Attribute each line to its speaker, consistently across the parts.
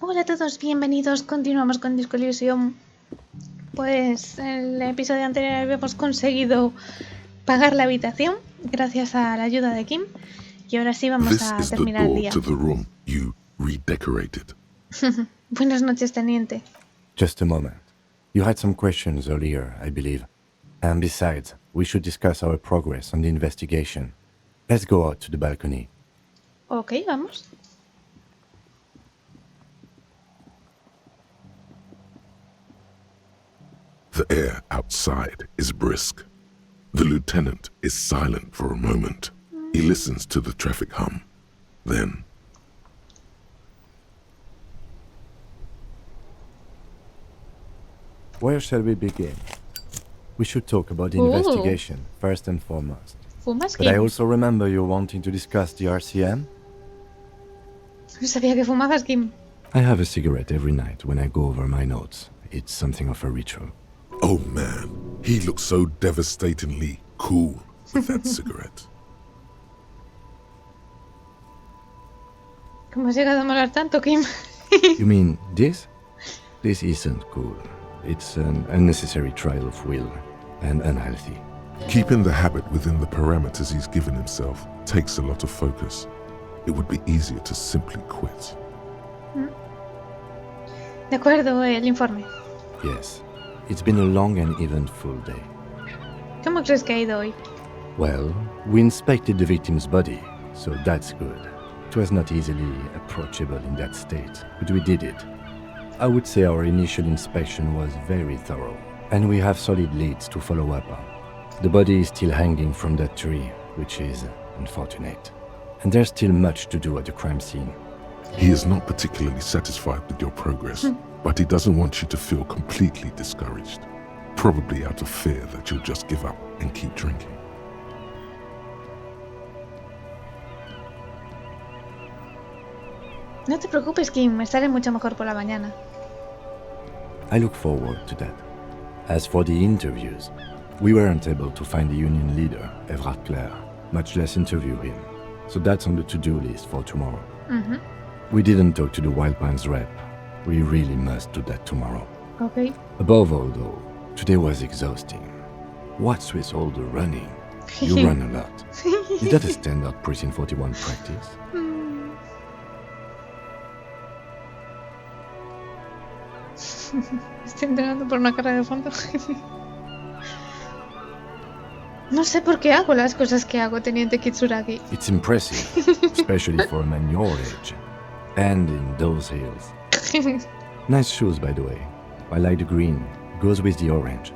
Speaker 1: Hola a todos, bienvenidos. Continuamos con Disco Elysium. Pues en el episodio anterior habíamos conseguido pagar la habitación gracias a la ayuda de Kim. Y ahora sí vamos a terminar el día. Buenas noches, teniente.
Speaker 2: Just a moment. You had some questions earlier, I believe. And besides, we should discuss our progress on the investigation. Let's go out to the balcony.
Speaker 1: Ok, vamos.
Speaker 3: The air outside is brisk. The lieutenant is silent for a moment. He listens to the traffic hum. Then,
Speaker 2: Where shall we begin? We should talk about the investigation, first and foremost.
Speaker 1: ¿Fumas,
Speaker 2: But I
Speaker 1: Kim?
Speaker 2: also remember you wanting to discuss the RCM.
Speaker 1: No sabía que fumabas, Kim.
Speaker 2: I have a cigarette every night when I go over my notes. It's something of a ritual.
Speaker 3: oh man, he looks so devastatingly cool with that cigarette.
Speaker 1: ¿Cómo has llegado a molar tanto, Kim?
Speaker 2: You mean this? This isn't cool. It's an unnecessary trial of will and unhealthy.
Speaker 3: Keeping the habit within the parameters he's given himself takes a lot of focus. It would be easier to simply quit.
Speaker 1: De acuerdo, el informe.
Speaker 2: Yes, it's been a long and eventful day.
Speaker 1: ¿Cómo crees que ha ido hoy?
Speaker 2: Well, we inspected the victim's body, so that's good. It was not easily approachable in that state, but we did it. I would say our initial inspection was very thorough, and we have solid leads to follow up on. The body is still hanging from that tree, which is unfortunate. And there's still much to do at the crime scene.
Speaker 3: He is not particularly satisfied with your progress, but he doesn't want you to feel completely discouraged. Probably out of fear that you'll just give up and keep drinking.
Speaker 1: No te preocupes, Kim, me estaré mucho mejor por la mañana.
Speaker 2: I look forward to that. As for the interviews, we weren't able to find the union leader, Everard Clare, much less interview him. So that's on the to-do list for tomorrow. We didn't talk to the Wild Pines rep. We really must do that tomorrow.
Speaker 1: Ok.
Speaker 2: Above all, though, today was exhausting. What's with all the running? You run a lot. Is that a standard Precinct 41 practice?
Speaker 1: Estoy entrenando por una carrera de fondo. No sé por qué hago las cosas que hago, teniente Kitsuragi.
Speaker 2: It's impressive, especially for a man your age. And in those heels. Nice shoes, by the way. I like the green. Goes with the orange.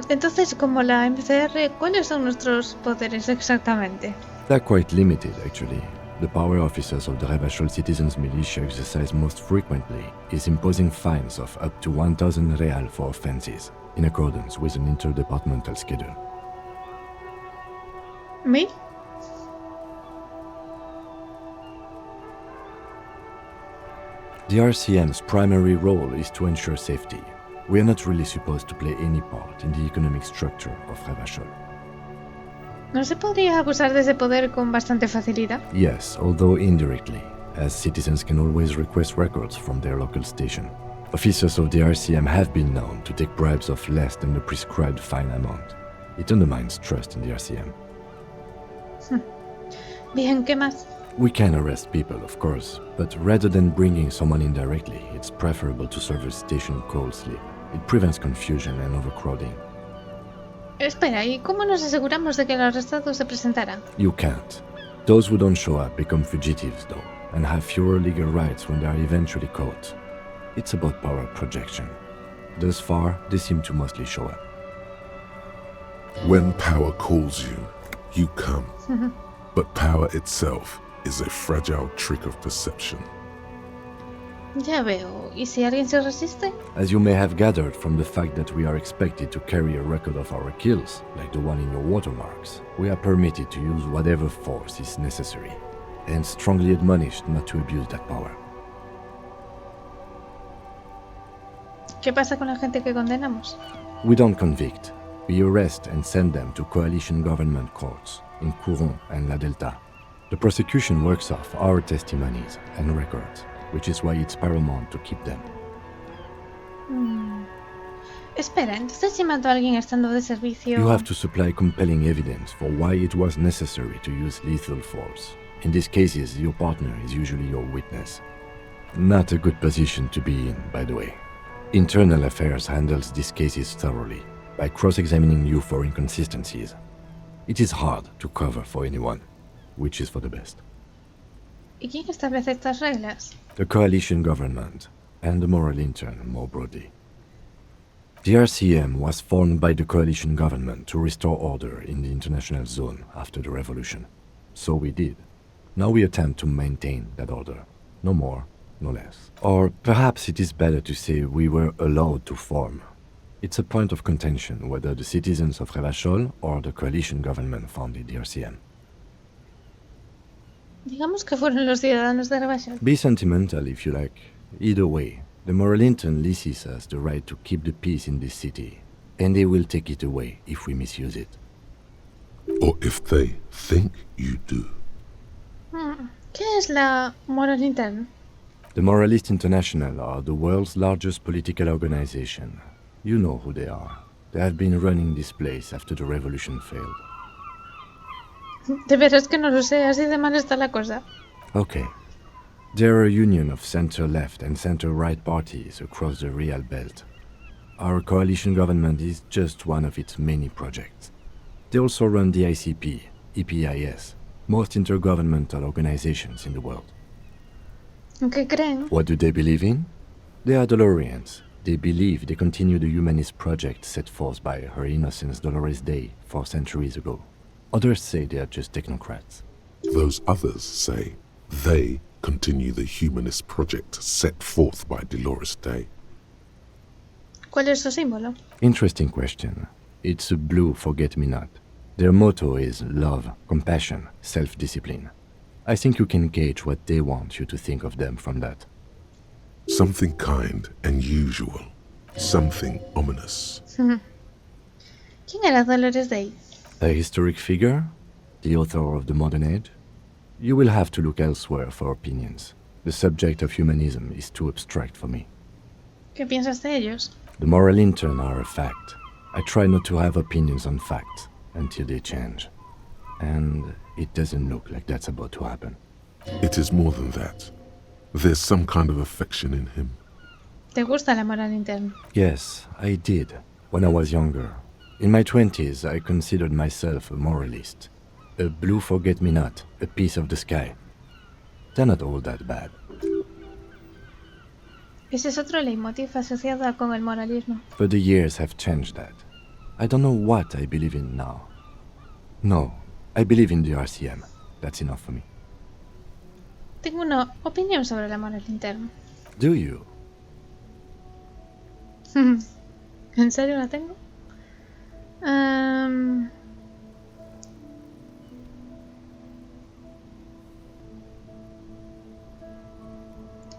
Speaker 1: Entonces, como la MCR, ¿cuáles son nuestros poderes exactamente?
Speaker 2: They're quite limited, actually. The power officers of the Rebachol Citizens Militia exercise most frequently is imposing fines of up to 1,000 real for offenses, in accordance with an interdepartmental schedule.
Speaker 1: ¿Mil?
Speaker 2: The RCM's primary role is to ensure safety. We are not really supposed to play any part in the economic structure of Rebachol.
Speaker 1: ¿No se podría abusar de ese poder con bastante facilidad?
Speaker 2: Yes, although indirectly, as citizens can always request records from their local station. Officers of the RCM have been known to take bribes of less than the prescribed fine amount. It undermines trust in the RCM.
Speaker 1: Bien, ¿qué más?
Speaker 2: We can arrest people, of course, but rather than bringing someone in directly, it's preferable to serve a station call slip. It prevents confusion and overcrowding.
Speaker 1: Espera, ¿y cómo nos aseguramos de que el arrestado se presentará?
Speaker 2: You can't. Those who don't show up become fugitives, though, and have fewer legal rights when they are eventually caught. It's about power projection. Thus far, they seem to mostly show up.
Speaker 3: When power calls you, you come. But power itself is a fragile trick of perception.
Speaker 1: Ya veo. ¿Y si alguien se resiste?
Speaker 2: As you may have gathered from the fact that we are expected to carry a record of our kills, like the one in your watermarks, we are permitted to use whatever force is necessary, and strongly admonished not to abuse that power.
Speaker 1: ¿Qué pasa con la gente que condenamos?
Speaker 2: We don't convict. We arrest and send them to coalition government courts in Courant and La Delta. The prosecution works off our testimonies and records, which is why it's paramount to keep them.
Speaker 1: Espera, entonces si mato a alguien estando de servicio...
Speaker 2: You have to supply compelling evidence for why it was necessary to use lethal force. In these cases, your partner is usually your witness. Not a good position to be in, by the way. Internal Affairs handles these cases thoroughly, by cross-examining you for inconsistencies. It is hard to cover for anyone, which is for the best.
Speaker 1: ¿Y quién establece estas reglas?
Speaker 2: The coalition government, and the moral intern more broadly. The RCM was formed by the coalition government to restore order in the international zone after the revolution. So we did. Now we attempt to maintain that order. No more, no less. Or perhaps it is better to say we were allowed to form. It's a point of contention whether the citizens of Revachol or the coalition government founded the RCM.
Speaker 1: Digamos que fueron los ciudadanos de Revachol.
Speaker 2: Be sentimental if you like. Either way, the moral intern leases us the right to keep the peace in this city, and they will take it away if we misuse it.
Speaker 3: Or if they think you do.
Speaker 1: ¿Qué es la moral intern?
Speaker 2: The Moralist International are the world's largest political organization. You know who they are. They have been running this place after the revolution failed.
Speaker 1: De veras que no lo sé, así de mal está la cosa.
Speaker 2: Okay. They're a union of center-left and center-right parties across the Real Belt. Our coalition government is just one of its many projects. They also run the ICP, EPIS, most intergovernmental organizations in the world.
Speaker 1: ¿Qué creen?
Speaker 2: What do they believe in? They are Dolorians. They believe they continue the humanist project set forth by Her Innocence Dolores Day 4 centuries ago. Others say they are just technocrats.
Speaker 3: Those others say they continue the humanist project set forth by Dolores Day.
Speaker 1: ¿Cuál es su símbolo?
Speaker 2: Interesting question. It's a blue forget-me-not. Their motto is love, compassion, self-discipline. I think you can gauge what they want you to think of them from that.
Speaker 3: Something kind and usual. Something ominous.
Speaker 1: ¿Quién era Dolores Day?
Speaker 2: A historic figure? The author of the modern age? You will have to look elsewhere for opinions. The subject of humanism is too abstract for me.
Speaker 1: ¿Qué piensas de ellos?
Speaker 2: The moral intern are a fact. I try not to have opinions on facts until they change. And it doesn't look like that's about to happen.
Speaker 3: It is more than that. There's some kind of affection in him.
Speaker 1: ¿Te gusta la moral intern?
Speaker 2: Yes, I did, when I was younger. In my 20s, I considered myself a moralist. A blue forget-me-not, a piece of the sky. They're not all that bad.
Speaker 1: Ese es otro leitmotiv asociado con el moralismo.
Speaker 2: But the years have changed that. I don't know what I believe in now. No, I believe in the RCM. That's enough for me.
Speaker 1: Tengo una opinión sobre la moral intern.
Speaker 2: Do you?
Speaker 1: ¿En serio la tengo?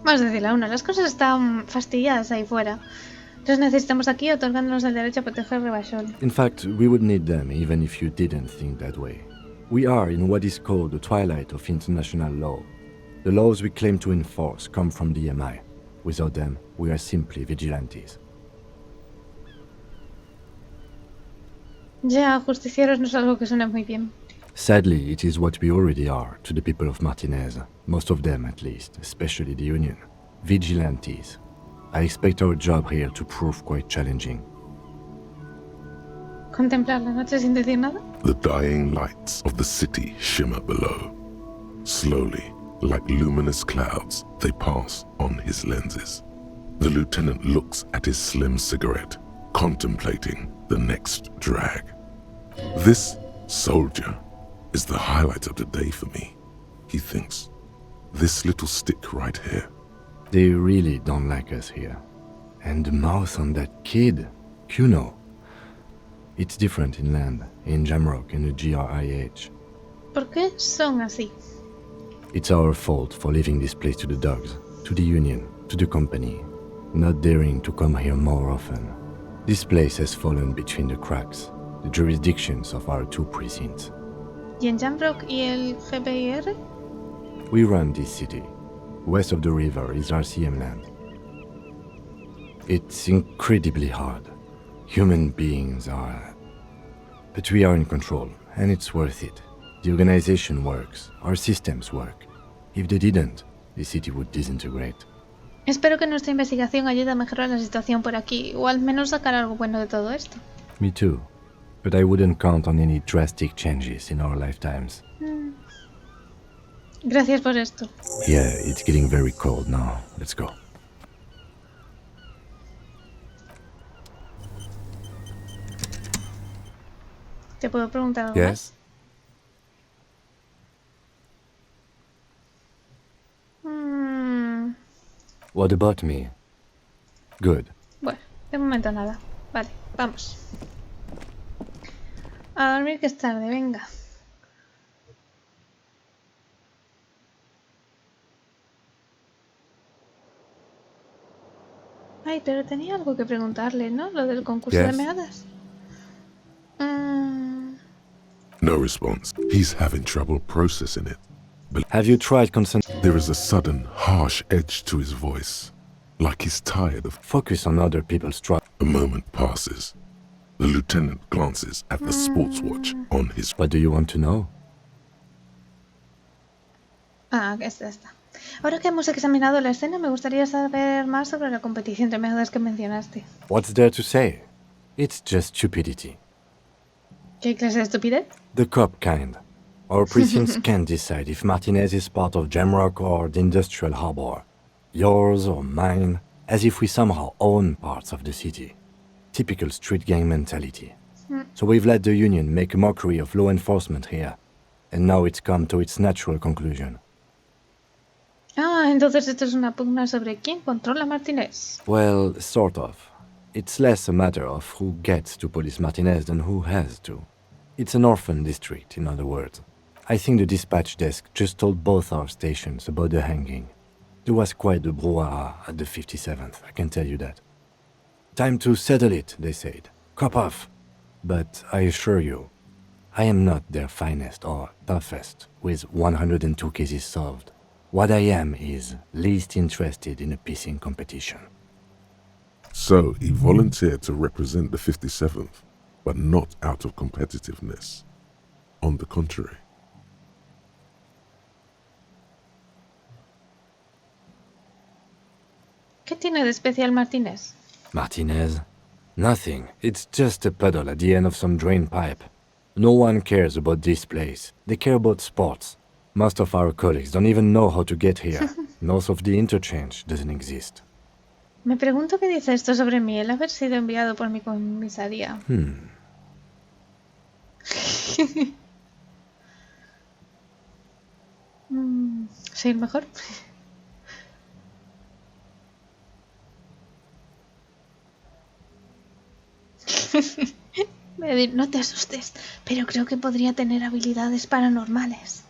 Speaker 1: Vamos a decir la una. Las cosas están fastidiadas ahí fuera. Los necesitamos aquí otorgándonos el derecho a proteger Revachol.
Speaker 2: In fact, we would need them even if you didn't think that way. We are in what is called the twilight of international law. The laws we claim to enforce come from the MI. Without them, we are simply vigilantes.
Speaker 1: Ya, justicieros no es algo que suene muy bien.
Speaker 2: Sadly, it is what we already are to the people of Martinez, most of them at least, especially the Union. Vigilantes. I expect our job here to prove quite challenging.
Speaker 1: ¿Contemplar la noche sin decir nada?
Speaker 3: The dying lights of the city shimmer below. Slowly, like luminous clouds, they pass on his lenses. The lieutenant looks at his slim cigarette, contemplating the next drag. This soldier is the highlight of the day for me, he thinks. This little stick right here.
Speaker 2: They really don't like us here. And the mouth on that kid, Kuno. It's different in land, in Jamrock and the GRIH.
Speaker 1: ¿Por qué son así?
Speaker 2: It's our fault for leaving this place to the dogs, to the Union, to the company, not daring to come here more often. This place has fallen between the cracks, the jurisdictions of our two precincts.
Speaker 1: ¿Y en Jamrock y el GPIR?
Speaker 2: We run this city. West of the river is RCM land. It's incredibly hard. Human beings are... But we are in control, and it's worth it. The organization works. Our systems work. If they didn't, the city would disintegrate.
Speaker 1: Espero que nuestra investigación ayude a mejorar la situación por aquí, o al menos sacar algo bueno de todo esto.
Speaker 2: Me too. But I wouldn't count on any drastic changes in our lifetimes.
Speaker 1: Gracias por esto.
Speaker 2: Yeah, it's getting very cold now. Let's go.
Speaker 1: ¿Te puedo preguntar algo
Speaker 2: Yes?
Speaker 1: más?
Speaker 2: What about me? Good.
Speaker 1: Bueno, de momento nada. Vale, vamos. A dormir que es tarde, venga. Ay, pero tenía algo que preguntarle, ¿no? Lo del concurso de
Speaker 2: Yes.
Speaker 1: meadas.
Speaker 3: No response. He's having trouble processing it.
Speaker 2: Have you tried
Speaker 3: There is a sudden, harsh edge to his voice, like he's tired of...
Speaker 2: Focus on other people's trouble.
Speaker 3: A moment passes. The lieutenant glances at the sports watch on his...
Speaker 2: What do you want to know?
Speaker 1: Ah, esta. Ahora que hemos examinado la escena, me gustaría saber más sobre la competición de meadas que mencionaste.
Speaker 2: What's there to say? It's just stupidity.
Speaker 1: ¿Qué clase de estupidez?
Speaker 2: The cop kind. Our precincts can't decide if Martinez is part of Jamrock or the Industrial Harbor. Yours or mine, as if we somehow own parts of the city. Typical street gang mentality. So we've let the Union make a mockery of law enforcement here. And now it's come to its natural conclusion.
Speaker 1: Ah, entonces esto es una pugna sobre quién controla a Martínez.
Speaker 2: Well, sort of. It's less a matter of who gets to police Martinez than who has to. It's an orphan district, in other words. I think the dispatch desk just told both our stations about the hanging. There was quite the brouhaha at the 57th, I can tell you that. Time to settle it, they said. Cop off. But I assure you, I am not their finest or toughest, with 102 cases solved. What I am is least interested in a pissing competition.
Speaker 3: So he volunteered to represent the 57th, but not out of competitiveness. On the contrary.
Speaker 1: ¿Qué tiene de especial Martínez?
Speaker 2: Martinez? Nothing. It's just a puddle at the end of some drain pipe. No one cares about this place. They care about sports. Most of our colleagues don't even know how to get here. North of the interchange doesn't exist.
Speaker 1: Me pregunto qué dice esto sobre mí, el haber sido enviado por mi comisaría. ¿Soy el mejor? Voy a decir, no te asustes, pero creo que podría tener habilidades paranormales.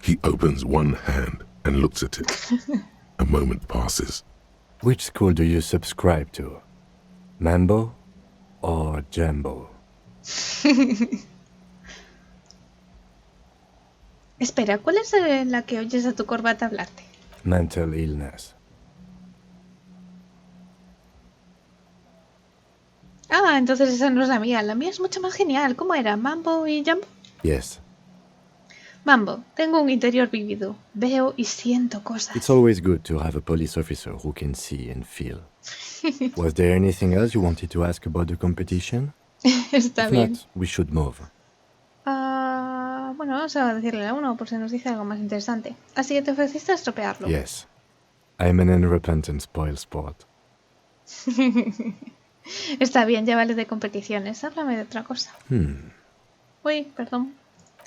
Speaker 3: He opens one hand and looks at it. A moment passes.
Speaker 2: Which school do you subscribe to? Mambo or Jambo?
Speaker 1: Espera, ¿cuál es la que oyes a tu corbata hablarte?
Speaker 2: Mental illness.
Speaker 1: Ah, entonces esa no es la mía. La mía es mucho más genial. ¿Cómo era? ¿Mambo y Jambo?
Speaker 2: Yes.
Speaker 1: Mambo, tengo un interior vívido. Veo y siento cosas.
Speaker 2: It's always good to have a police officer who can see and feel. Was there anything else you wanted to ask about the competition?
Speaker 1: Está
Speaker 2: If
Speaker 1: bien.
Speaker 2: not, we should move.
Speaker 1: Bueno, vamos a decirle a uno por si nos dice algo más interesante. Así que te ofreciste a estropearlo.
Speaker 2: Yes. I'm an unrepentant spoilsport.
Speaker 1: Está bien, ya vale de competiciones. Háblame de otra cosa. Uy, perdón.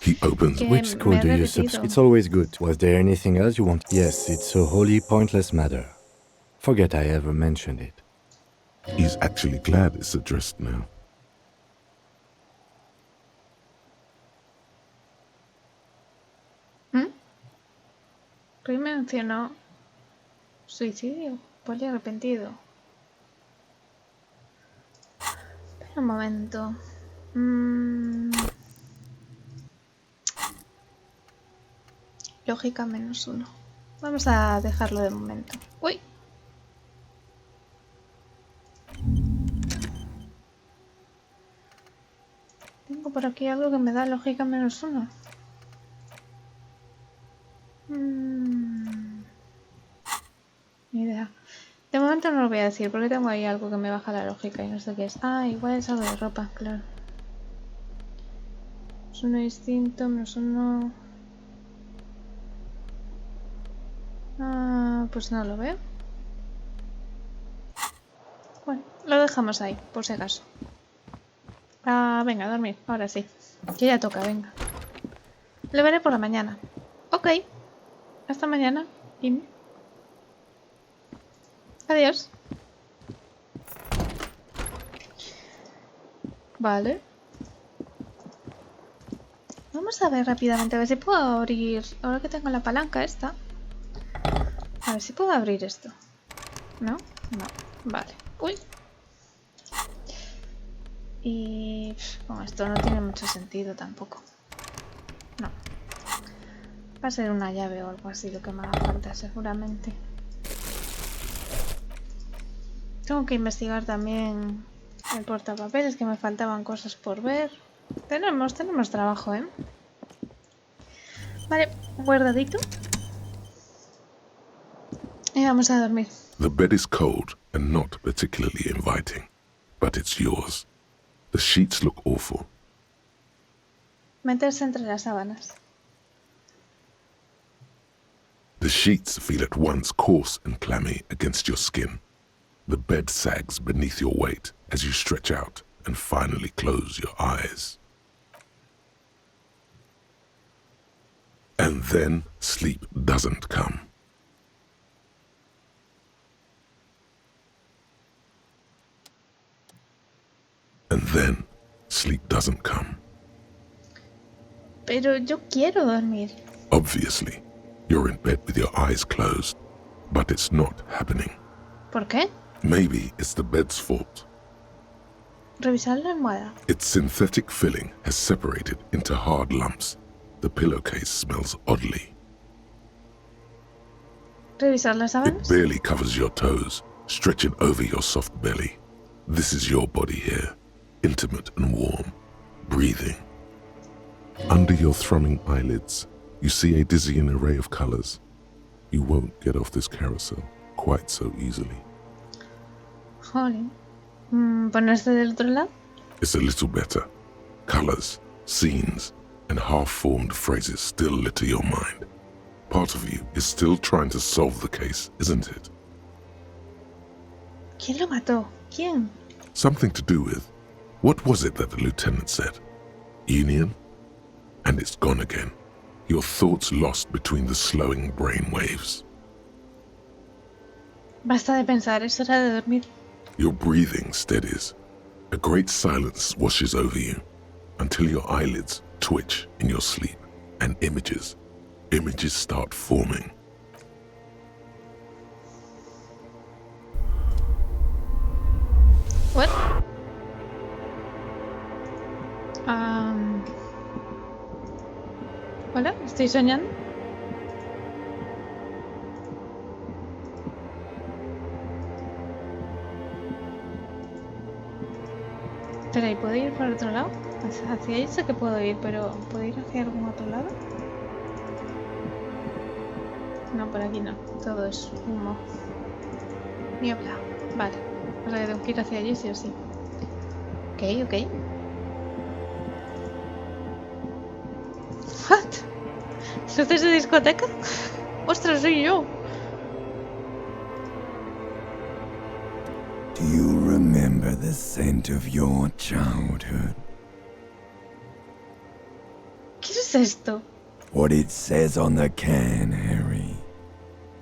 Speaker 3: He opens...
Speaker 1: Que
Speaker 2: Which school
Speaker 1: me he
Speaker 2: do you
Speaker 1: repetido.
Speaker 2: subscribe? It's always good. Was there anything else you want? Yes, it's a wholly pointless matter. Forget I ever mentioned it.
Speaker 3: He's actually glad it's addressed now.
Speaker 1: Hoy mencionó suicidio, poli arrepentido. Espera un momento. Lógica -1. Vamos a dejarlo de momento. ¡Uy! Tengo por aquí algo que me da lógica -1. Ni idea. De momento no lo voy a decir porque tengo ahí algo que me baja la lógica y no sé qué es. Ah, igual es algo de ropa, claro. -1 distinto, -1. Ah, pues no lo veo. Bueno, lo dejamos ahí, por si acaso. Ah, venga, a dormir, ahora sí. Que ya toca, venga. Lo veré por la mañana. Ok. Hasta mañana. Adiós. Vale. Vamos a ver rápidamente, a ver si puedo abrir... Ahora que tengo la palanca esta. A ver si puedo abrir esto. ¿No? No. Vale. Uy. Y... Bueno, esto no tiene mucho sentido tampoco. No. Va a ser una llave o algo así lo que me haga falta seguramente. Tengo que investigar también el portapapeles, que me faltaban cosas por ver. Tenemos trabajo, ¿eh? Vale, guardadito. Y vamos a dormir.
Speaker 3: The bed is cold and not particularly inviting, but it's yours. The sheets look awful.
Speaker 1: Meterse entre las sábanas.
Speaker 3: The sheets feel at once coarse and clammy against your skin. The bed sags beneath your weight as you stretch out and finally close your eyes. And then sleep doesn't come. And then sleep doesn't come.
Speaker 1: Pero yo quiero dormir.
Speaker 3: Obviously, you're in bed with your eyes closed, but it's not happening.
Speaker 1: ¿Por qué?
Speaker 3: Maybe it's the bed's fault.
Speaker 1: Revisar la almohada.
Speaker 3: Its synthetic filling has separated into hard lumps. The pillowcase smells oddly.
Speaker 1: Revisar las
Speaker 3: It
Speaker 1: sábanas.
Speaker 3: barely covers your toes, stretching over your soft belly. This is your body here, intimate and warm, breathing. Under your thrumming eyelids, you see a dizzying array of colors. You won't get off this carousel quite so easily.
Speaker 1: Jolín. ¿Ponerse del otro lado?
Speaker 3: It's a little better. Colors, scenes, and half-formed phrases still litter your mind. Part of you is still trying to solve the case, isn't it?
Speaker 1: ¿Quién lo mató? ¿Quién?
Speaker 3: Something to do with... What was it that the lieutenant said? Union? And it's gone again. Your thoughts lost between the slowing brain waves.
Speaker 1: Basta de pensar, es hora de dormir.
Speaker 3: Your breathing steadies. A great silence washes over you until your eyelids twitch in your sleep and images start forming.
Speaker 1: What? Hola, ¿estoy soñando? Espera, ¿y puedo ir por otro lado? Hacia ahí sé que puedo ir, pero ¿puedo ir hacia algún otro lado? No, por aquí no. Todo es humo. Niebla. Vale. O sea que tengo que ir hacia allí sí o sí. Ok. ¿What? ¿Luces de discoteca? ¡Ostras, soy yo!
Speaker 4: Do you remember the scent of your childhood?
Speaker 1: ¿Qué es esto?
Speaker 4: What it says on the can, Harry.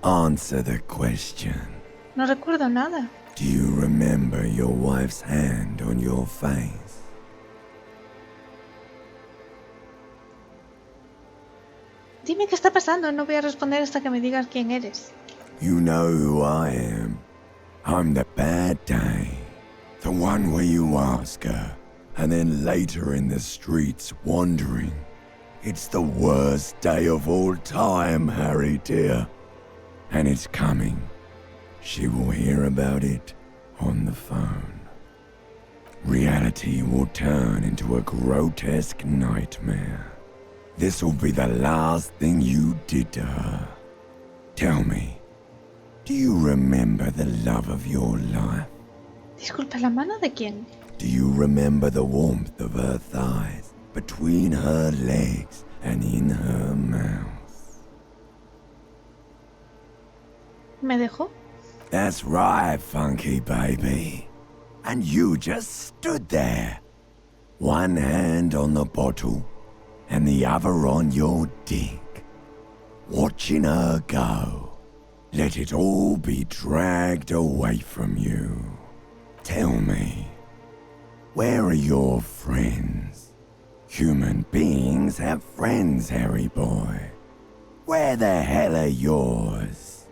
Speaker 4: Answer the question.
Speaker 1: No recuerdo nada.
Speaker 4: Do you remember your wife's hand on your face?
Speaker 1: Dime qué está pasando, no voy a responder hasta que me digas quién eres.
Speaker 4: You know who I am. I'm the bad day. The one where you ask her, and then later in the streets wandering, It's the worst day of all time, Harry dear. And it's coming. She will hear about it on the phone. Reality will turn into a grotesque nightmare. This will be the last thing you did to her. Tell me, do you remember the love of your life?
Speaker 1: Disculpa, ¿la mano de quién?
Speaker 4: Do you remember the warmth of her thighs, between her legs and in her mouth?
Speaker 1: ¿Me dejó?
Speaker 4: That's right, funky baby. And you just stood there. One hand on the bottle and the other on your dick. Watching her go. Let it all be dragged away from you. Tell me, where are your friends? Human beings have friends, Harry boy. Where the hell are yours?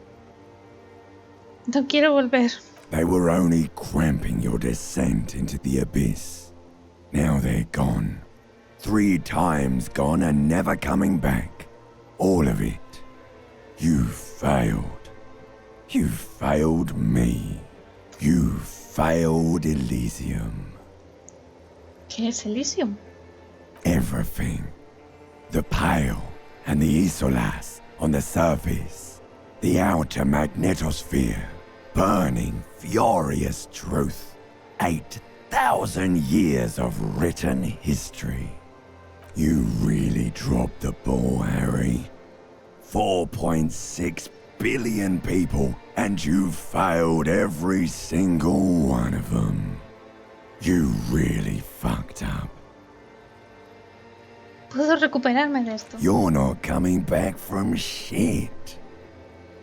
Speaker 1: No quiero volver.
Speaker 4: They were only cramping your descent into the abyss. Now they're gone. 3 times gone and never coming back. All of it. You failed. You failed me. You failed Elysium.
Speaker 1: ¿Qué es Elysium?
Speaker 4: Everything. The Pale and the Isolas on the surface. The outer magnetosphere. Burning, furious truth. 8,000 years of written history. You really dropped the ball, Harry. 4.6 billion people, and you failed every single one of them. You really fucked up.
Speaker 1: Puedo recuperarme de esto.
Speaker 4: You're not coming back from shit.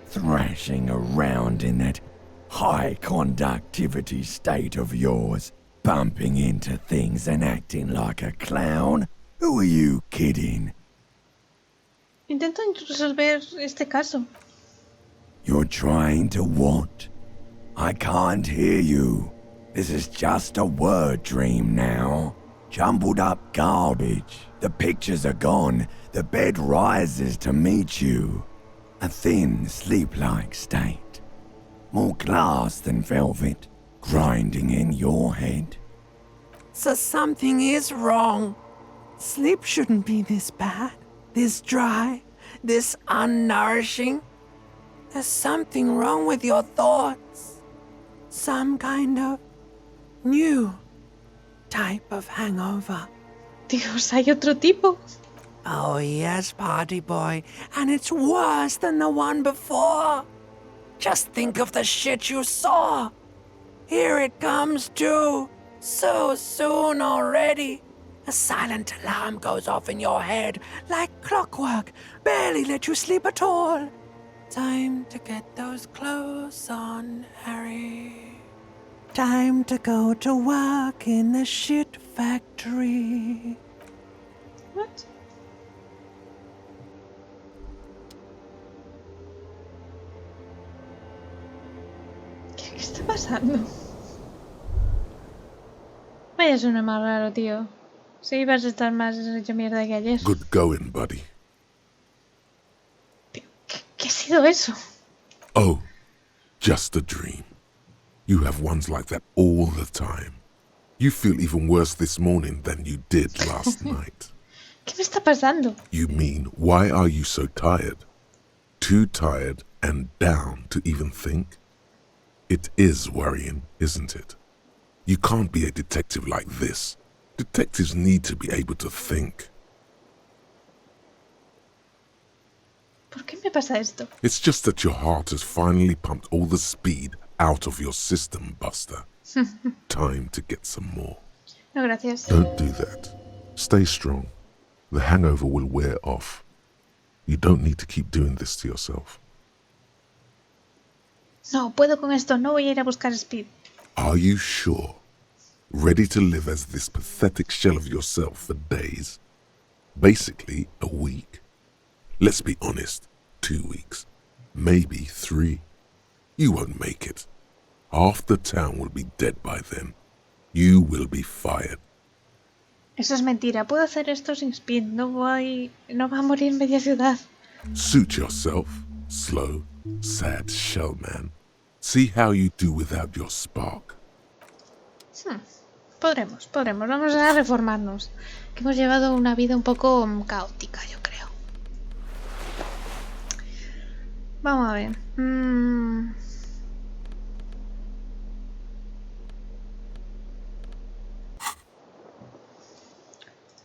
Speaker 4: Thrashing around in that high conductivity state of yours, bumping into things and acting like a clown? Who are you kidding?
Speaker 1: Intento resolver este caso.
Speaker 4: You're trying to what? I can't hear you. This is just a word dream now. Jumbled up garbage. The pictures are gone. The bed rises to meet you. A thin, sleep-like state. More glass than velvet, grinding in your head.
Speaker 5: So something is wrong. Sleep shouldn't be this bad, this dry, this unnourishing. There's something wrong with your thoughts. Some kind of new type of hangover.
Speaker 1: Dios, ¿hay otro tipo?
Speaker 5: Oh yes, party boy, and it's worse than the one before. Just think of the shit you saw. Here it comes too. So soon already. A silent alarm goes off in your head like clockwork. Barely let you sleep at all. Time to get those clothes on, Harry. Time to go to work in the shit factory.
Speaker 1: What? ¿Qué está pasando? Vaya suena más raro, tío. Sí, vas a estar más hecho mierda que ayer.
Speaker 3: Good going, buddy.
Speaker 1: ¿Qué ha sido eso?
Speaker 3: Oh, just a dream. You have ones like that all the time. You feel even worse this morning than you did last night.
Speaker 1: ¿Qué me está pasando?
Speaker 3: You mean, why are you so tired? Too tired and down to even think? It is worrying, isn't it? You can't be a detective like this. Detectives need to be able to think.
Speaker 1: ¿Por qué me pasa esto?
Speaker 3: It's just that your heart has finally pumped all the speed out of your system, Buster. Time to get some more.
Speaker 1: No, gracias.
Speaker 3: Don't do that. Stay strong. The hangover will wear off. You don't need to keep doing this to yourself.
Speaker 1: No, puedo con esto. No voy a ir a buscar Speed.
Speaker 3: Are you sure? Ready to live as this pathetic shell of yourself for days? Basically, a week? Let's be honest, 2 weeks. Maybe 3. You won't make it. Half the town will be dead by then. You will be fired.
Speaker 1: Eso es mentira. Puedo hacer esto sin speed. No va a morir media ciudad.
Speaker 3: Suit yourself, slow, sad shellman. See how you do without your spark.
Speaker 1: Podremos. Vamos a reformarnos. Que hemos llevado una vida un poco caótica, yo creo. Vamos a ver.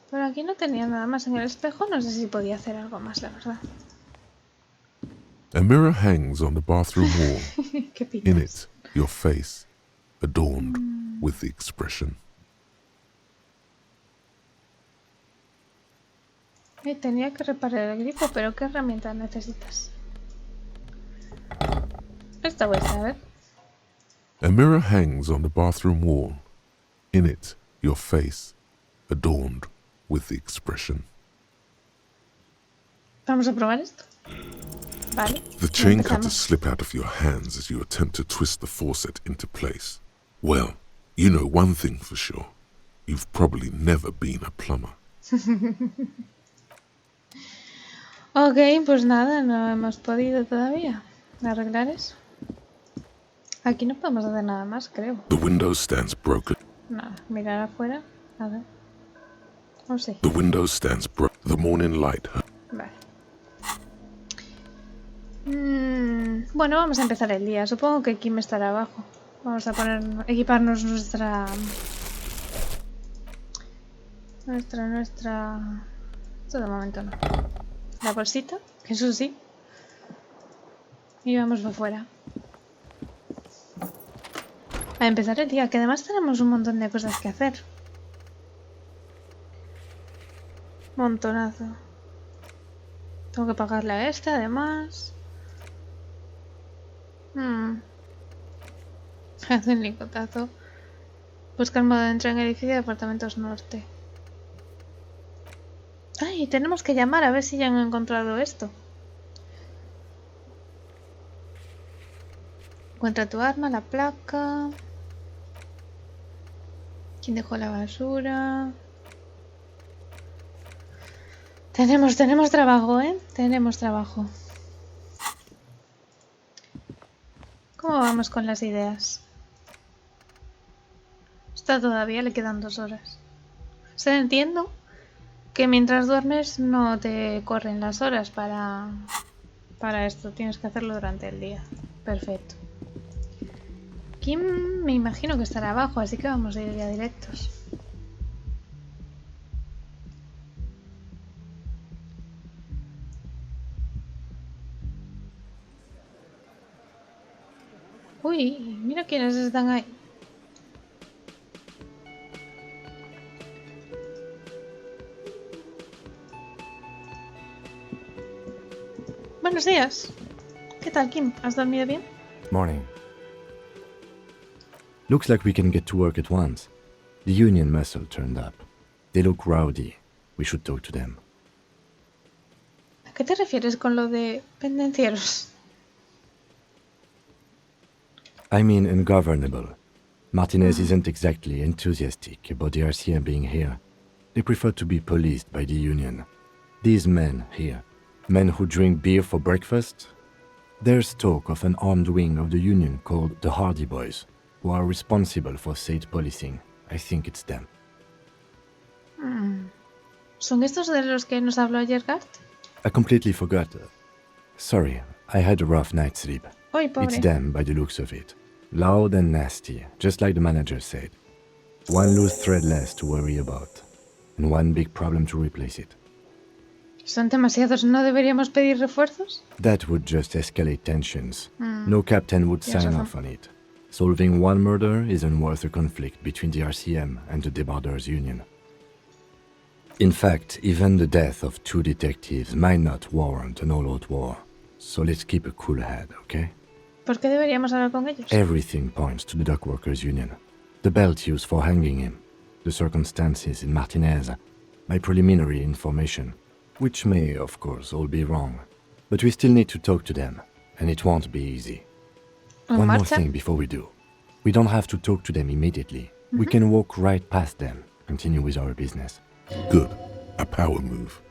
Speaker 1: Por aquí no tenía nada más en el espejo. No sé si podía hacer algo más, la verdad.
Speaker 3: A mirror hangs on the bathroom wall.
Speaker 1: ¿Qué
Speaker 3: In
Speaker 1: piensas?
Speaker 3: it, your face, adorned with the expression.
Speaker 1: Tenía que reparar el grifo, pero ¿qué herramienta necesitas? Esta vuelta, a ver.
Speaker 3: A mirror hangs on the bathroom wall. In it, your face, adorned with the expression.
Speaker 1: Vamos a probar esto. Vale.
Speaker 3: The chain cutters
Speaker 1: empezamos.
Speaker 3: slip out of your hands as you attempt to twist the faucet into place. Well, you know one thing for sure. You've probably never been a plumber.
Speaker 1: Ok, pues nada, no hemos podido todavía arreglar eso. Aquí no podemos hacer nada más, creo.
Speaker 3: The window stands broken.
Speaker 1: Nada, mirar afuera. A ver. Oh, sí.
Speaker 3: The window stands broken. The morning light.
Speaker 1: Vale. Bueno, vamos a empezar el día. Supongo que Kim estará abajo. Vamos a equiparnos nuestra... Esto de momento no. La bolsita, que eso sí. Y vamos para afuera. A empezar el día, que además tenemos un montón de cosas que hacer. Montonazo. Tengo que pagarle a esta, además. Hace un licotazo. Busca el modo de entrar en el edificio de apartamentos norte. Ay, tenemos que llamar a ver si ya han encontrado esto. Encuentra tu arma, la placa. ¿Quién dejó la basura? Tenemos trabajo, ¿eh? Tenemos trabajo. ¿Cómo vamos con las ideas? Está todavía, le quedan 2 horas. O sea, entiendo que mientras duermes no te corren las horas para esto. Tienes que hacerlo durante el día. Perfecto. Kim me imagino que estará abajo, así que vamos a ir ya directos. Uy, mira quiénes están ahí. Buenos días. ¿Qué tal, Kim? ¿Has dormido bien?
Speaker 2: Morning. Looks like we can get to work at once. The union muscle turned up. They look rowdy. We should talk to them.
Speaker 1: ¿A qué te refieres con lo de pendencieros?
Speaker 2: I mean ungovernable. Martinez isn't exactly enthusiastic about the RCM being here. They prefer to be policed by the union. These men here, men who drink beer for breakfast, there's talk of an armed wing of the union called the Hardy Boys, who are responsible for state policing. I think it's them.
Speaker 1: ¿Son estos de los que nos habló ayer Gart?
Speaker 2: I completely forgot. Sorry, I had a rough night's sleep.
Speaker 1: Ay, pobre.
Speaker 2: It's them by the looks of it. Loud and nasty, just like the manager said. One loose thread less to worry about, and one big problem to replace it.
Speaker 1: ¿Son demasiados? ¿No deberíamos pedir refuerzos?
Speaker 2: That would just escalate tensions. No captain would
Speaker 1: Tienes
Speaker 2: sign
Speaker 1: razón.
Speaker 2: off on it. Solving one murder isn't worth a conflict between the RCM and the Debarders Union. In fact, even the death of 2 detectives might not warrant an all-out war. So let's keep a cool head, okay?
Speaker 1: ¿Por qué deberíamos hablar con ellos?
Speaker 2: Everything points to the Dockworkers Union. The belt used for hanging him, the circumstances in Martinez, my preliminary information, which may, of course, all be wrong. But we still need to talk to them, and it won't be easy.
Speaker 1: ¿En
Speaker 2: One more
Speaker 1: marcha?
Speaker 2: thing before we do. We don't have to talk to them immediately. We can walk right past them, continue with our business.
Speaker 3: Good. A power move.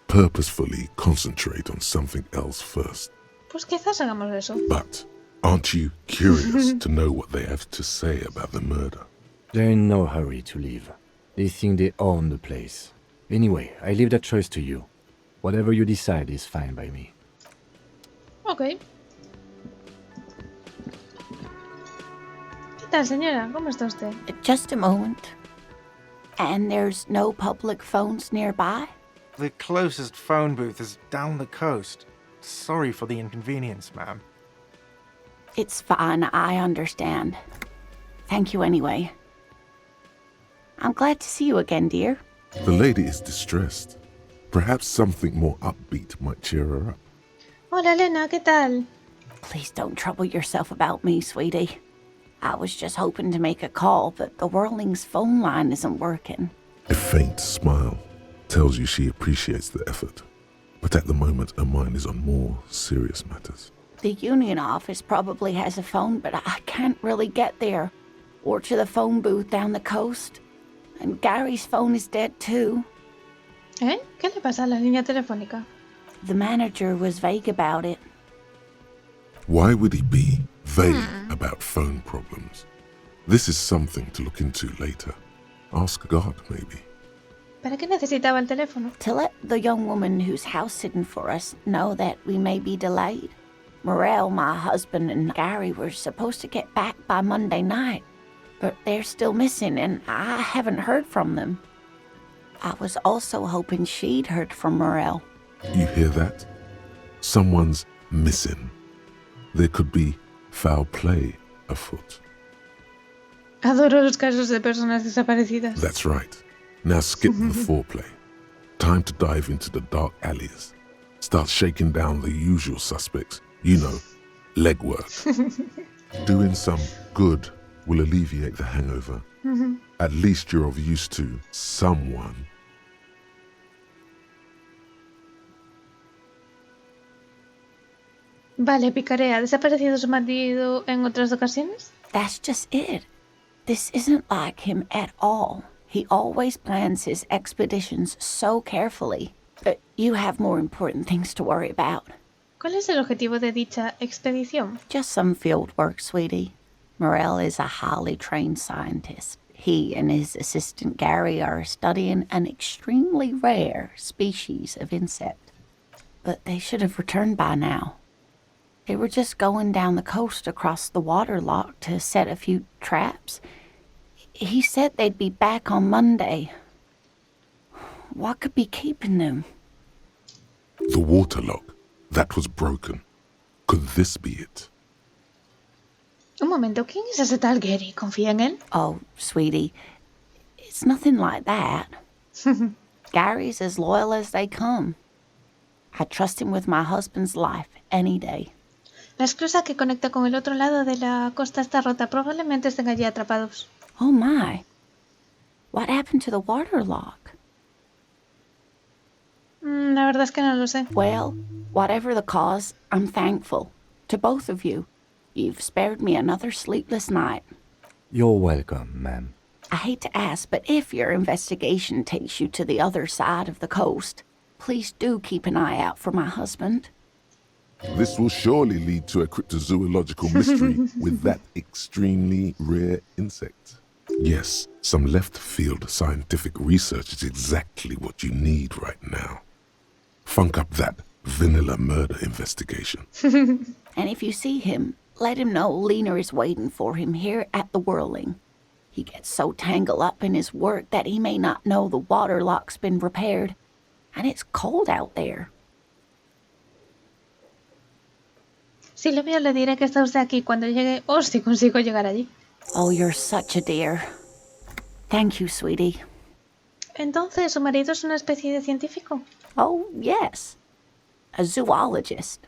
Speaker 3: Purposefully concentrate on something else first.
Speaker 1: Pues quizás hagamos eso.
Speaker 3: But aren't you curious to know what they have to say about the murder?
Speaker 2: They're in no hurry to leave. They think they own the place. Anyway, I leave that choice to you. Whatever you decide is fine by me.
Speaker 1: Ok. ¿Qué tal, señora? ¿Cómo está usted?
Speaker 6: Just a moment. And there's no public phones nearby?
Speaker 7: The closest phone booth is down the coast. Sorry for the inconvenience, ma'am.
Speaker 6: It's fine, I understand. Thank you anyway. I'm glad to see you again, dear.
Speaker 3: The lady is distressed. Perhaps something more upbeat might cheer her up.
Speaker 1: Hola, Elena, ¿qué tal?
Speaker 6: Please don't trouble yourself about me, sweetie. I was just hoping to make a call, but the Whirling's phone line isn't working.
Speaker 3: A faint smile tells you she appreciates the effort, but at the moment her mind is on more serious matters.
Speaker 6: The union office probably has a phone, but I can't really get there. Or to the phone booth down the coast. And Gary's phone is dead too.
Speaker 1: ¿Eh? ¿Qué le pasa a la línea telefónica?
Speaker 6: The manager was vague about it.
Speaker 3: Why would he be vague about phone problems? This is something to look into later. Ask God, maybe.
Speaker 1: ¿Para qué necesitaba el teléfono?
Speaker 6: To let the young woman who's house sitting for us know that we may be delayed. Morel, my husband, and Gary were supposed to get back by Monday night, but they're still missing and I haven't heard from them. I was also hoping she'd heard from Morel.
Speaker 3: You hear that? Someone's missing. There could be foul play afoot.
Speaker 1: Adoro los casos de personas desaparecidas.
Speaker 3: That's right. Now skip the foreplay. Time to dive into the dark alleys. Start shaking down the usual suspects. You know, legwork. Doing some good will alleviate the hangover. At least you're of use to someone.
Speaker 1: Vale, picaré. ¿Ha desaparecido su marido en otras ocasiones?
Speaker 6: That's just it. This isn't like him at all. He always plans his expeditions so carefully. But you have more important things to worry about.
Speaker 1: ¿Cuál es el objetivo de dicha expedición?
Speaker 6: Just some field work, sweetie. Morel is a highly trained scientist. He and his assistant Gary are studying an extremely rare species of insect. But they should have returned by now. They were just going down the coast across the water lock to set a few traps. He said they'd be back on Monday. What could be keeping them?
Speaker 3: The water lock. That was broken. Could this be it?
Speaker 1: Un momento, ¿quién es ese tal Gary? ¿Confía en él?
Speaker 6: Oh, sweetie, it's nothing like that. Gary's as loyal as they come. I trust him with my husband's life any day.
Speaker 1: La esclusa que conecta con el otro lado de la costa está rota. Probablemente estén allí atrapados.
Speaker 6: Oh my. What happened to the water lock?
Speaker 1: La verdad es que no lo sé.
Speaker 6: Well, whatever the cause, I'm thankful. To both of you. You've spared me another sleepless night.
Speaker 2: You're welcome, ma'am.
Speaker 6: I hate to ask, but if your investigation takes you to the other side of the coast, please do keep an eye out for my husband.
Speaker 3: This will surely lead to a cryptozoological mystery with that extremely rare insect. Yes, some left-field scientific research is exactly what you need right now. Funk up that vanilla murder investigation.
Speaker 6: And if you see him, let him know Lena is waiting for him here at the Whirling. He gets so tangled up in his work that he may not know the water lock's been repaired. And it's cold out there.
Speaker 1: Si lo veo, le diré que está usted aquí cuando llegue o si consigo llegar allí.
Speaker 6: Oh, you're such a dear. Thank you, sweetie.
Speaker 1: Entonces, ¿su marido es una especie de científico?
Speaker 6: Oh, yes. A zoologist.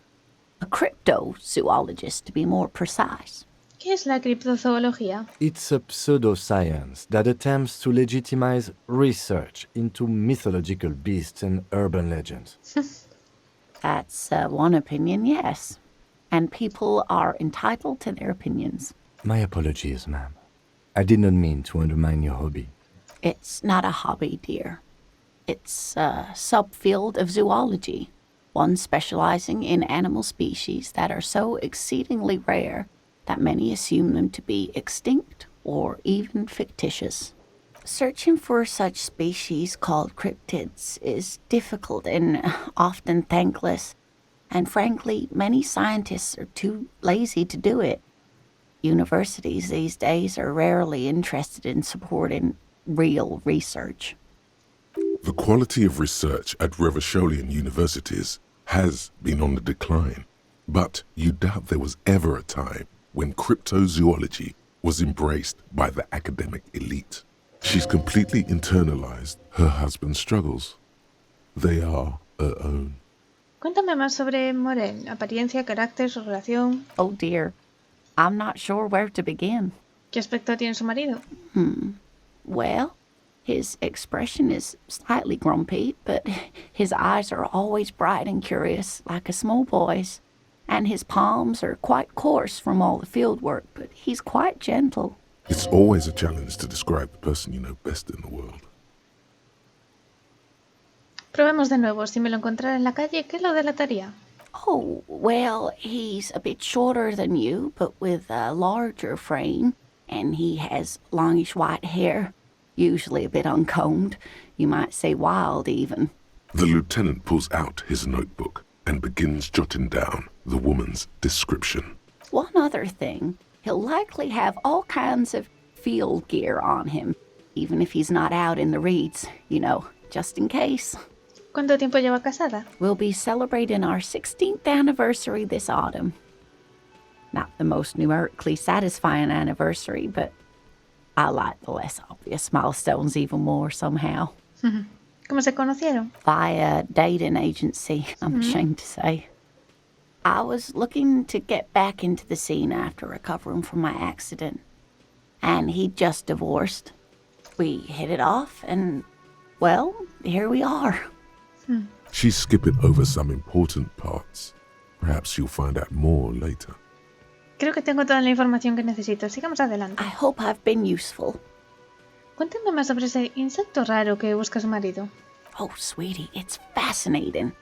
Speaker 6: A cryptozoologist, to be more precise.
Speaker 1: ¿Qué es la criptozoología?
Speaker 2: It's a pseudoscience that attempts to legitimize research into mythological beasts and urban legends.
Speaker 6: That's one opinion, yes. And people are entitled to their opinions.
Speaker 2: My apologies, ma'am. I did not mean to undermine your hobby.
Speaker 6: It's not a hobby, dear. It's a subfield of zoology, one specializing in animal species that are so exceedingly rare that many assume them to be extinct or even fictitious. Searching for such species called cryptids is difficult and often thankless, and frankly, many scientists are too lazy to do it. Universities these days are rarely interested in supporting real research.
Speaker 3: The quality of research at Revacholian universities has been on the decline, but you doubt there was ever a time when cryptozoology was embraced by the academic elite. She's completely internalized her husband's struggles. They are her own.
Speaker 1: Cuéntame más sobre Morel, apariencia, carácter, su relación.
Speaker 6: Oh dear, I'm not sure where to begin.
Speaker 1: ¿Qué aspecto tiene su marido?
Speaker 6: Well, his expression is slightly grumpy, but his eyes are always bright and curious, like a small boy's. And his palms are quite coarse from all the field work, but he's quite gentle.
Speaker 3: It's always a challenge to describe the person you know best in the world.
Speaker 1: Probemos de nuevo. Si me lo encontrara en la calle, ¿qué lo delataría?
Speaker 6: Oh, well, he's a bit shorter than you, but with a larger frame, and he has longish white hair, usually a bit uncombed. You might say wild, even.
Speaker 3: The lieutenant pulls out his notebook and begins jotting down the woman's description.
Speaker 6: One other thing, he'll likely have all kinds of field gear on him, even if he's not out in the reeds, you know, just in case.
Speaker 1: ¿Cuánto tiempo lleva casada?
Speaker 6: We'll be celebrating our 16th anniversary this autumn. Not the most numerically satisfying anniversary, but I like the less obvious milestones even more somehow.
Speaker 1: ¿Cómo se conocieron?
Speaker 6: Via dating agency, I'm ashamed to say. I was looking to get back into the scene after recovering from my accident, and he'd just divorced. We hit it off, and, well, here we are.
Speaker 3: She's skipping over some important parts. Perhaps you'll find out more later.
Speaker 1: Creo que tengo toda la información que necesito. Sigamos adelante.
Speaker 6: I hope I've been useful.
Speaker 1: Cuéntame más sobre ese insecto raro que busca su marido.
Speaker 6: Oh, sweetie, it's fascinating.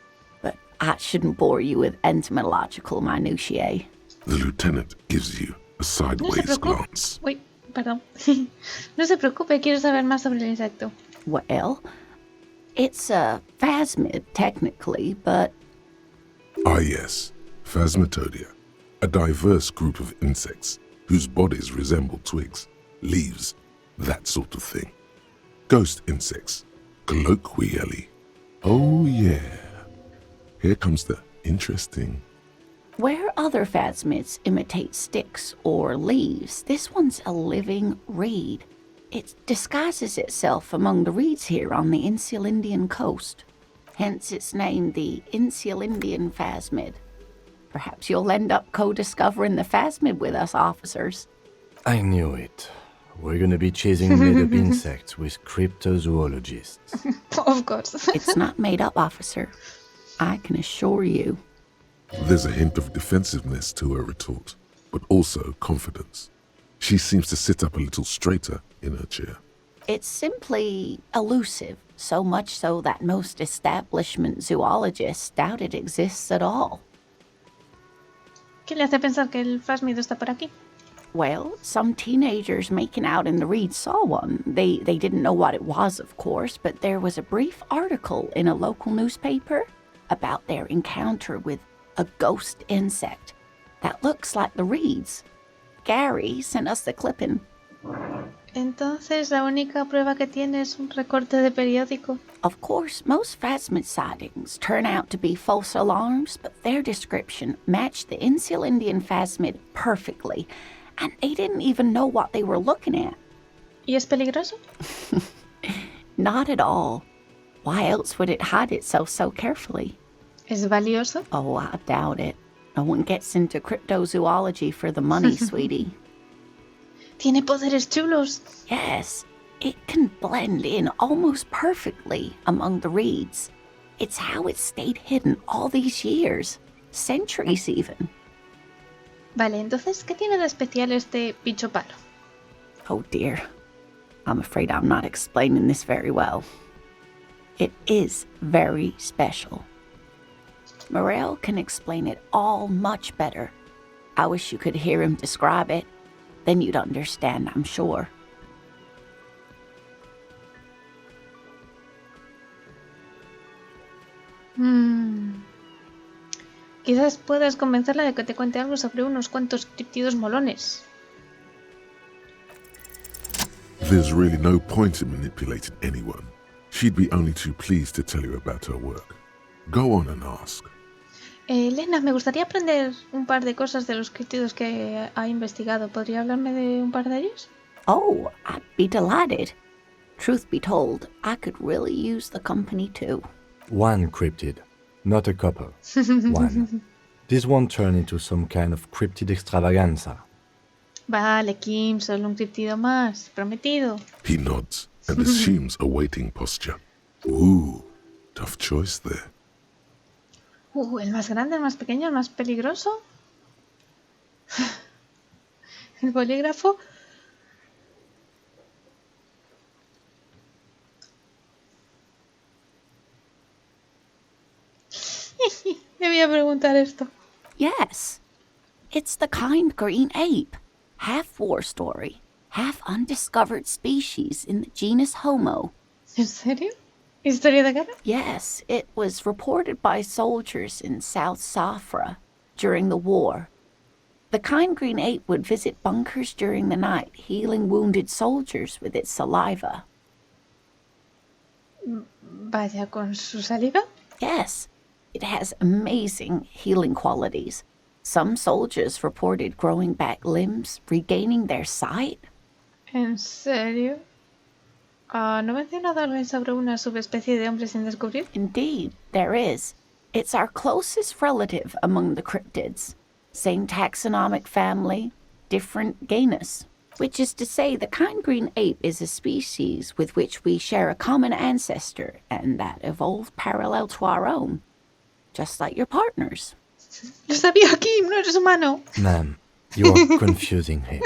Speaker 6: But I shouldn't bore you with entomological minutiae.
Speaker 3: The lieutenant gives you a sideways glance.
Speaker 1: Uy, perdón. No se preocupe, quiero saber más sobre el insecto.
Speaker 6: Well, it's a phasmid, technically, but...
Speaker 3: Ah yes, Phasmatodia, a diverse group of insects whose bodies resemble twigs, leaves, that sort of thing. Ghost insects, colloquially. Oh yeah, here comes the interesting.
Speaker 6: Where other phasmids imitate sticks or leaves, this one's a living reed. It disguises itself among the reeds here on the Insular Indian coast. Hence it's named the Insular Indian phasmid. Perhaps you'll end up co-discovering the phasmid with us, officers.
Speaker 2: I knew it. We're gonna be chasing made-up insects with cryptozoologists.
Speaker 1: Of course.
Speaker 6: It's not made up, officer. I can assure you.
Speaker 3: There's a hint of defensiveness to her retort, but also confidence. She seems to sit up a little straighter in her chair.
Speaker 6: It's simply elusive, so much so that most establishment zoologists doubt it exists at all.
Speaker 1: ¿Qué le hace pensar que el phasmido está por aquí?
Speaker 6: Well, some teenagers making out in the reeds saw one. They didn't know what it was, of course, but there was a brief article in a local newspaper about their encounter with a ghost insect that looks like the reeds. Gary sent us the clipping.
Speaker 1: Entonces, la única prueba que tiene es un recorte de periódico.
Speaker 6: Of course, most phasmid sightings turn out to be false alarms, but their description matched the Insular Indian phasmid perfectly, and they didn't even know what they were looking at.
Speaker 1: ¿Y es peligroso?
Speaker 6: Not at all. Why else would it hide itself so carefully?
Speaker 1: ¿Es valioso?
Speaker 6: Oh, I doubt it. No one gets into cryptozoology for the money, sweetie.
Speaker 1: Tiene poderes chulos.
Speaker 6: Yes, it can blend in almost perfectly among the reeds. It's how it's stayed hidden all these years, centuries even.
Speaker 1: Vale, entonces, ¿qué tiene de especial este bicho palo?
Speaker 6: Oh dear. I'm afraid I'm not explaining this very well. It is very special. Morel can explain it all much better. I wish you could hear him describe it. Then you'd understand, I'm sure.
Speaker 1: Quizás puedas convencerla de que te cuente algo sobre unos cuantos críptidos molones.
Speaker 3: There's really no point in manipulating anyone. She'd be only too pleased to tell you about her work. Go on and ask.
Speaker 1: Elena, me gustaría aprender un par de cosas de los críptidos que ha investigado. ¿Podría hablarme de un par de ellos?
Speaker 6: Oh, I'd be delighted. Truth be told, I could really use the company too.
Speaker 2: One cryptid, not a couple. One. This won't turn into some kind of cryptid extravaganza.
Speaker 1: Vale, Kim, solo un críptido más. Prometido.
Speaker 3: He nods and assumes a waiting posture. Ooh, tough choice there.
Speaker 1: El más grande, el más pequeño, el más peligroso. El bolígrafo. Debía preguntar esto.
Speaker 6: Yes. It's the kind green ape. Half war story, half undiscovered species in the genus Homo.
Speaker 1: ¿En serio? ¿Historia de guerra?
Speaker 6: Yes, it was reported by soldiers in South Safra during the war. The kind green ape would visit bunkers during the night, healing wounded soldiers with its saliva.
Speaker 1: Vaya, ¿con su saliva?
Speaker 6: Yes, it has amazing healing qualities. Some soldiers reported growing back limbs, regaining their sight.
Speaker 1: ¿En serio? ¿No menciona alguien sobre una subespecie de hombre sin descubrir?
Speaker 6: Indeed, there is. It's our closest relative among the cryptids. Same taxonomic family, different genus. Which is to say, the kind green ape is a species with which we share a common ancestor and that evolved parallel to our own. Just like your partners.
Speaker 1: Lo sabía, Kim, no eres humano.
Speaker 2: Ma'am, you are confusing him.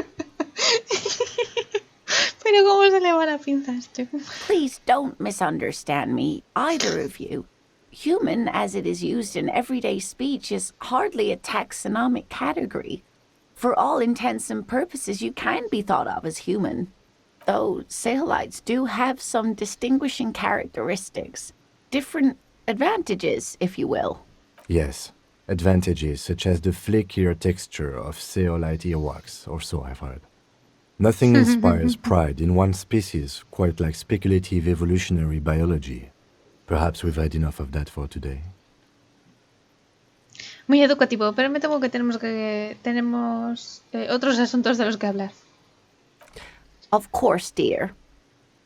Speaker 1: Pero cómo se le va la pinza a esto.
Speaker 6: Please don't misunderstand me, either of you. Human, as it is used in everyday speech, is hardly a taxonomic category. For all intents and purposes, you can be thought of as human. Though Sahellites do have some distinguishing characteristics. Different advantages, if you will.
Speaker 2: Yes, advantages such as the flakier texture of Sahelite earwax, or so I've heard. Nothing inspires pride in one species quite like speculative evolutionary biology. Perhaps we've had enough of that for today.
Speaker 1: Muy educativo, pero me temo que tenemos otros asuntos de los que hablar.
Speaker 6: Of course, dear.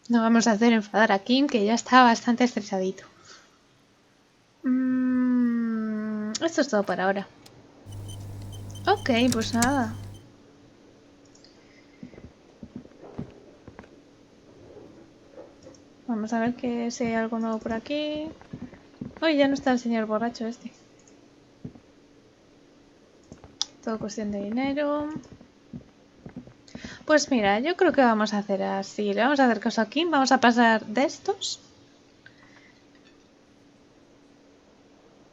Speaker 1: No vamos a hacer enfadar a Kim, que ya está bastante estresadito. Esto es todo por ahora. Ok, pues nada. Vamos a ver que si hay algo nuevo por aquí. Uy, ya no está el señor borracho este. Todo cuestión de dinero. Pues mira, yo creo que vamos a hacer así. Le vamos a hacer caso a Kim. Vamos a pasar de estos.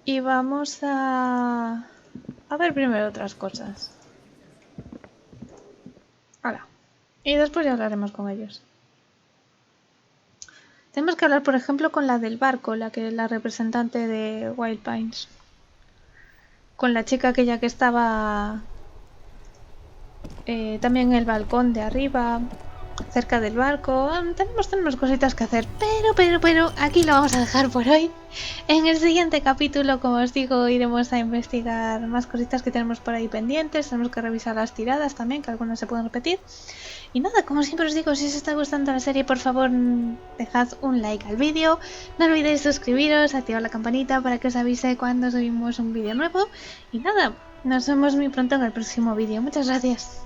Speaker 1: Y vamos a ver primero otras cosas. Hola. Y después ya hablaremos con ellos. Tenemos que hablar, por ejemplo, con la del barco, la representante de Wild Pines. Con la chica aquella que estaba también en el balcón de arriba, cerca del barco. Tenemos cositas que hacer, pero aquí lo vamos a dejar por hoy. En el siguiente capítulo, como os digo, iremos a investigar más cositas que tenemos por ahí pendientes. Tenemos que revisar las tiradas también, que algunas se pueden repetir. Y nada, como siempre os digo, si os está gustando la serie, por favor dejad un like al vídeo. No olvidéis suscribiros, activar la campanita para que os avise cuando subimos un vídeo nuevo. Y nada, nos vemos muy pronto en el próximo vídeo. Muchas gracias.